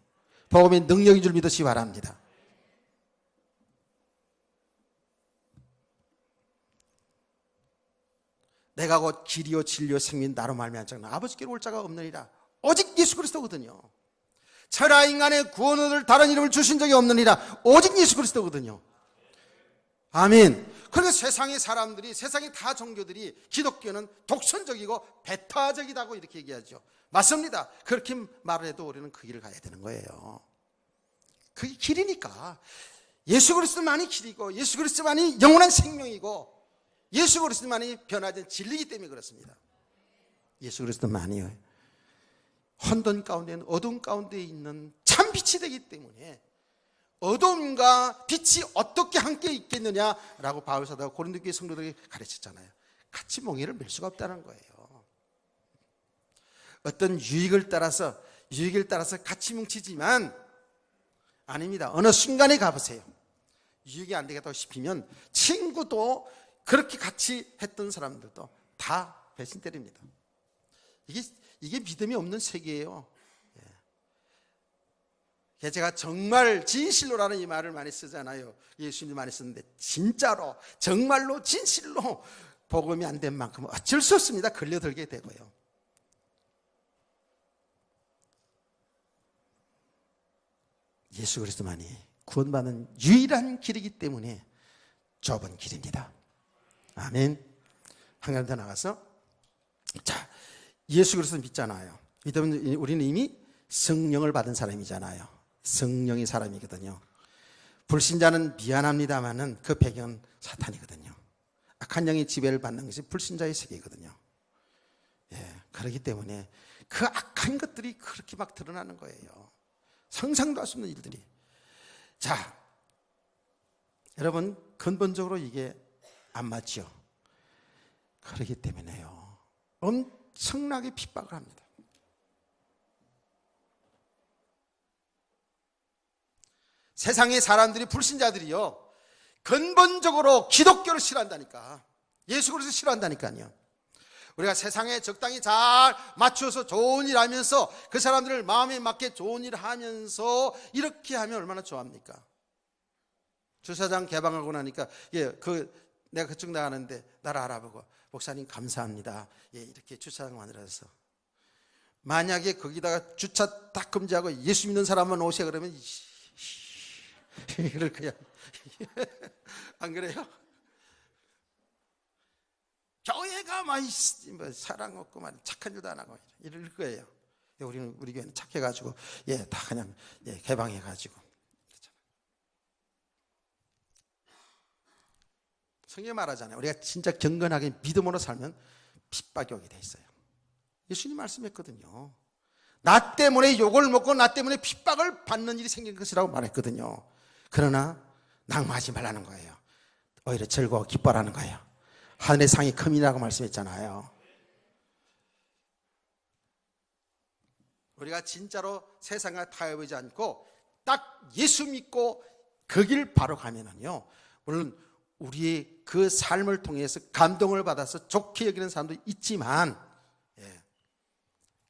복음의 능력인 줄 믿으시기 바랍니다. 내가 곧 길이요 진리요 생민 나로 말미암아 자는 아버지께로 올 자가 없느니라. 오직 예수 그리스도거든요. 천하 인간의 구원을 얻을 다른 이름을 주신 적이 없느니라. 오직 예수 그리스도거든요. 아멘. 그래서 세상의 사람들이, 세상의 다 종교들이 기독교는 독선적이고 배타적이다고 이렇게 얘기하죠. 맞습니다. 그렇게 말을 해도 우리는 그 길을 가야 되는 거예요. 그게 길이니까. 예수 그리스도만이 길이고 예수 그리스도만이 영원한 생명이고 예수 그리스도만이 변화된 진리이기 때문에 그렇습니다. 예수 그리스도만이요, 혼돈 가운데, 어두운 가운데 있는 참 빛이 되기 때문에 어둠과 빛이 어떻게 함께 있겠느냐라고 바울 사도가 고린도 교회 성도들에게 가르쳤잖아요. 같이 멍에를 맬 수가 없다는 거예요. 어떤 유익을 따라서 같이 뭉치지만 아닙니다. 어느 순간에 가보세요. 유익이 안 되겠다고 싶으면 친구도 그렇게 같이 했던 사람들도 다 배신 때립니다. 이게 믿음이 없는 세계예요. 제가 정말 진실로라는 이 말을 많이 쓰잖아요. 예수님도 많이 쓰는데 진짜로 정말로 진실로 복음이 안 된 만큼 어쩔 수 없습니다. 걸려들게 되고요. 예수 그리스도만이 구원받는 유일한 길이기 때문에 좁은 길입니다. 아멘. 한 걸음 더 나가서, 자, 예수 그리스도 믿잖아요. 믿으면 우리는 이미 성령을 받은 사람이잖아요. 성령의 사람이거든요. 불신자는 미안합니다만은 그 배경은 사탄이거든요. 악한 영의 지배를 받는 것이 불신자의 세계거든요. 그렇기 때문에 그 악한 것들이 그렇게 막 드러나는 거예요. 상상도 할 수 없는 일들이. 자, 여러분, 근본적으로 이게 안 맞죠. 그렇기 때문에요, 엄청나게 핍박을 합니다. 세상의 사람들이, 불신자들이요, 근본적으로 기독교를 싫어한다니까. 예수 그리스도를 싫어한다니까요. 우리가 세상에 적당히 잘 맞춰서 좋은 일 하면서 그 사람들을 마음에 맞게 좋은 일 하면서 이렇게 하면 얼마나 좋아합니까? 주차장 개방하고 나니까 내가 그쪽 나가는데 나를 알아보고, 목사님 감사합니다, 이렇게 주차장 만들어서, 만약에 거기다가 주차 딱 금지하고 예수 믿는 사람만 오세요 그러면 이럴 거야. 안 그래요? 교회가 막 사랑 없고 막 착한 일도 안 하고 이럴 거예요. 우리 교회는 착해가지고 다 그냥 개방해가지고. 성경에 말하잖아요. 우리가 진짜 경건하게 믿음으로 살면 핍박이 오게 돼 있어요. 예수님 말씀했거든요. 나 때문에 욕을 먹고 나 때문에 핍박을 받는 일이 생긴 것이라고 말했거든요. 그러나 낙마하지 말라는 거예요. 오히려 즐거워 기뻐라는 거예요. 하늘의 상이 큼이라고 말씀했잖아요. 우리가 진짜로 세상과 타협하지 않고 딱 예수 믿고 그 길 바로 가면은요, 물론 우리의 그 삶을 통해서 감동을 받아서 좋게 여기는 사람도 있지만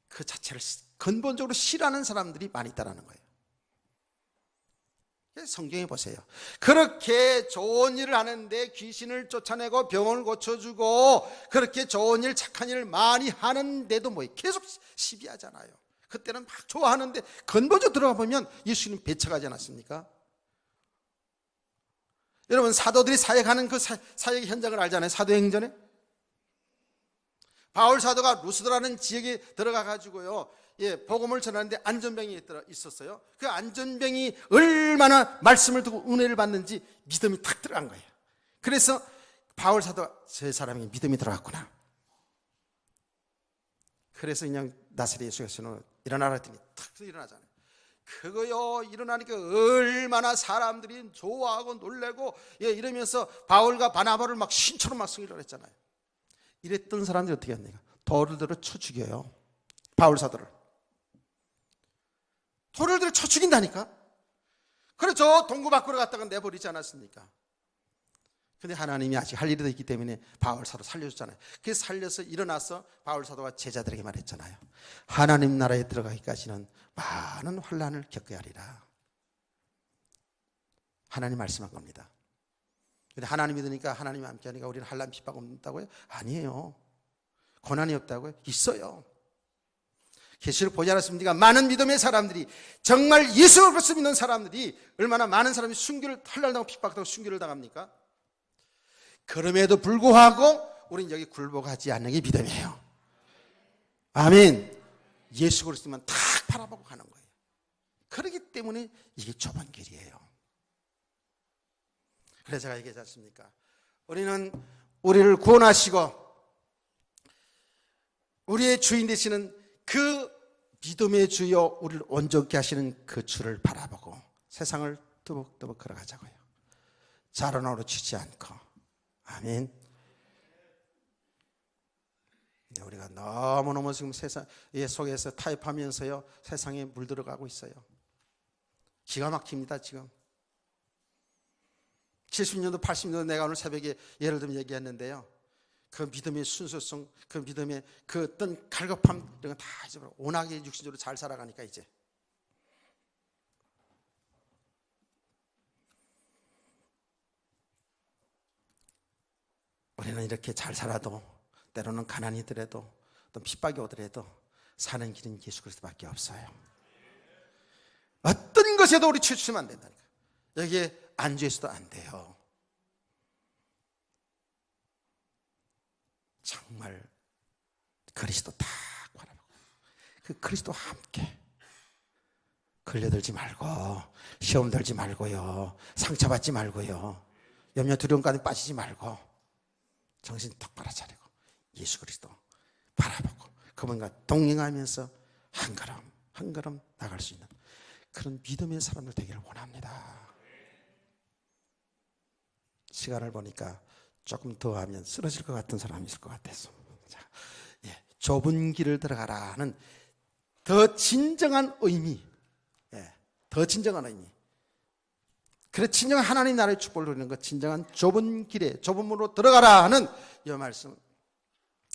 그 자체를 근본적으로 싫어하는 사람들이 많이 있다는 거예요. 성경에 보세요. 그렇게 좋은 일을 하는데 귀신을 쫓아내고 병을 고쳐주고 그렇게 좋은 일, 착한 일을 많이 하는데도 뭐예요? 계속 시비하잖아요. 그때는 막 좋아하는데 건너져 들어가 보면 예수님 배척하지 않았습니까? 여러분, 사도들이 사역하는 그 사역의 현장을 알잖아요. 사도행전에 바울 사도가 루스드라는 지역에 들어가 가지고요, 복음을 전하는데 안전병이 있었어요. 그 안전병이 얼마나 말씀을 듣고 은혜를 받는지 믿음이 탁 들어간 거예요. 그래서 바울 사도가 저 사람이 믿음이 들어갔구나. 그래서 그냥 나사렛 예수께서는 일어나라 했더니 탁 일어나잖아요. 그거요, 일어나니까 얼마나 사람들이 좋아하고 놀래고 이러면서 바울과 바나바를 막 신처럼 막 승리를 했잖아요. 이랬던 사람들이 어떻게 합니까? 돌을 들어 쳐 죽여요. 바울 사도를 돌을 들어 쳐 죽인다니까. 그래서 동구 밖으로 갔다가 내버리지 않았습니까? 근데 하나님이 아직 할 일이 더 있기 때문에 바울 사도 살려줬잖아요. 그래서 살려서 일어나서 바울 사도가 제자들에게 말했잖아요. 하나님 나라에 들어가기까지는 많은 환난을 겪어야 하리라. 하나님 말씀한 겁니다. 근데 하나님 믿으니까, 하나님이 함께 하니까 우리는 환난 핍박 없다고요? 아니에요. 고난이 없다고요? 있어요. 계시록 보지 않았습니까? 많은 믿음의 사람들이, 정말 예수 그리스도 믿는 사람들이 얼마나 많은 사람이 순교를 환난당하고 핍박당하고 순교를 당합니까? 그럼에도 불구하고 우리는 여기 굴복하지 않는 게 믿음이에요. 아멘. 예수 그리스도만 탁 바라보고 가는 거예요. 그렇기 때문에 이게 좁은 길이에요. 그래서 제가 얘기하지 않습니까? 우리는 우리를 구원하시고 우리의 주인 되시는 그 믿음의 주여 우리를 온전케 하시는 그 주를 바라보고 세상을 뜨벅뜨벅 걸어가자고요. 자로나로 치지 않고. 아멘. 우리가 너무너무 지금 세상 속에서 타협하면서요, 세상에 물들어가고 있어요. 기가 막힙니다. 지금 70년도 80년도 내가 오늘 새벽에 예를 들면 얘기했는데요, 그 믿음의 순수성, 그 믿음의 그 어떤 갈급함, 이런 거 다 잊어버려. 온화하게 육신적으로 잘 살아가니까 이제 우리는 이렇게 잘 살아도, 때로는 가난이더라도, 또 핍박이 오더라도 사는 길은 예수 그리스도밖에 없어요. 어떤 것에도 우리 치우치면 안 된다니까. 여기에 안주해서도 안 돼요. 정말 그리스도 딱 바라보고 그 그리스도와 함께 걸려들지 말고, 시험 들지 말고요, 상처받지 말고요, 염려 두려움까지 빠지지 말고 정신 똑바로 차리고 예수 그리스도 바라보고 그분과 동행하면서 한 걸음 한 걸음 나갈 수 있는 그런 믿음의 사람들 되기를 원합니다. 시간을 보니까 조금 더 하면 쓰러질 것 같은 사람이 있을 것 같아서, 자, 좁은 길을 들어가라는 더 진정한 의미, 더 진정한 의미. 그래, 진정한 하나님 나라의 축복을 누리는 것, 진정한 좁은 길에 좁은 문으로 들어가라 하는 이 말씀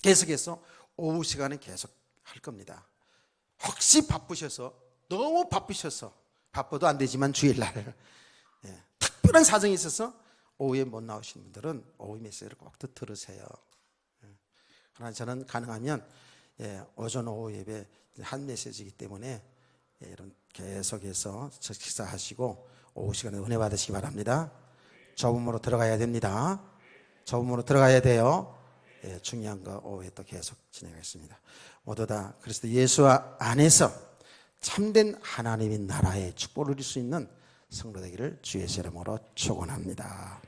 계속해서 오후 시간에 계속 할 겁니다. 혹시 바쁘셔서, 너무 바쁘셔서, 바빠도 안 되지만 주일날 특별한 사정이 있어서 오후에 못 나오시는 분들은 오후 메시지를 꼭 들으세요. 그러나 저는 가능하면 오전 오후 예배 한 메시지이기 때문에 이런 계속해서 식사하시고 오후 시간에 은혜 받으시기 바랍니다. 좁은 문으로 들어가야 됩니다. 좁은 문으로 들어가야 돼요. 중요한 거 오후에 또 계속 진행하겠습니다. 모두 다 그리스도 예수 안에서 참된 하나님의 나라의 축복을 누릴 수 있는 성도 되기를 주의 이름으로 축원합니다.